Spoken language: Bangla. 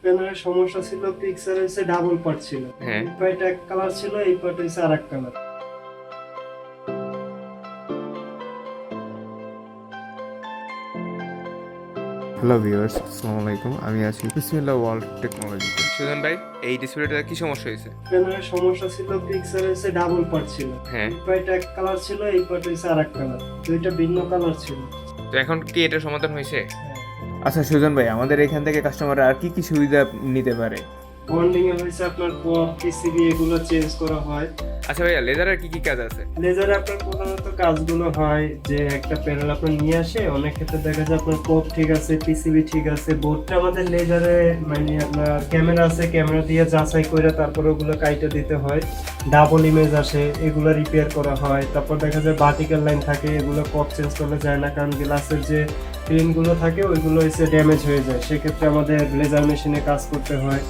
প্যানেলের সমস্যা ছিল, পিক্সেল হচ্ছে ডাবল পার্ট ছিল। হ্যাঁ। এই পার্ট এক কালার ছিল, এই পার্ট হচ্ছে আরেক কালার। হ্যালো ভিউয়ার্স, আসসালামু আলাইকুম। আমি আছি বিসমিল্লাহ ওয়ার্ল্ড টেকনোলজিতে। সুজন ভাই, এই ডিসপ্লেটা কি সমস্যা হয়েছে? প্যানেলের সমস্যা ছিল, পিক্সেল হচ্ছে ডাবল পার্ট ছিল। হ্যাঁ। এই পার্ট এক কালার ছিল, এই পার্ট হচ্ছে আরেক কালার। দুইটা ভিন্ন কালার ছিল। তো এখন কি এটার সমাধান হয়েছে? হ্যাঁ। আচ্ছা সুজন ভাই, আমাদের এখান থেকে কাস্টমাররা আর কি কি সুবিধা নিতে পারে? বন্ডিং এ হয়েছে আপনার পপ, পিসিবি এগুলো চেঞ্জ করা হয়। আচ্ছা ভাইয়া, লেজারের কি কি কাজ আছে? লেজারে আপনার প্রধানত কাজগুলো হয় যে একটা প্যানেল আপনার নিয়ে আসে, অনেক ক্ষেত্রে দেখা যায় আপনার পপ ঠিক আছে, পিসিবি ঠিক আছে, বোর্ডটা আমাদের লেজারে মানে আপনার ক্যামেরা আছে, ক্যামেরা দিয়ে যাচাই করে তারপরে ওগুলো কাইটে দিতে হয়। ডাবল ইমেজ আসে, এগুলো রিপেয়ার করা হয়। তারপর দেখা যায় ভার্টিক্যাল লাইন থাকে, এগুলো পপ চেঞ্জ করলে যায় না, কারণ গ্লাসের যে ফিল্মগুলো থাকে ওইগুলো এসে ড্যামেজ হয়ে যায়, সেক্ষেত্রে আমাদের লেজার মেশিনে কাজ করতে হয়।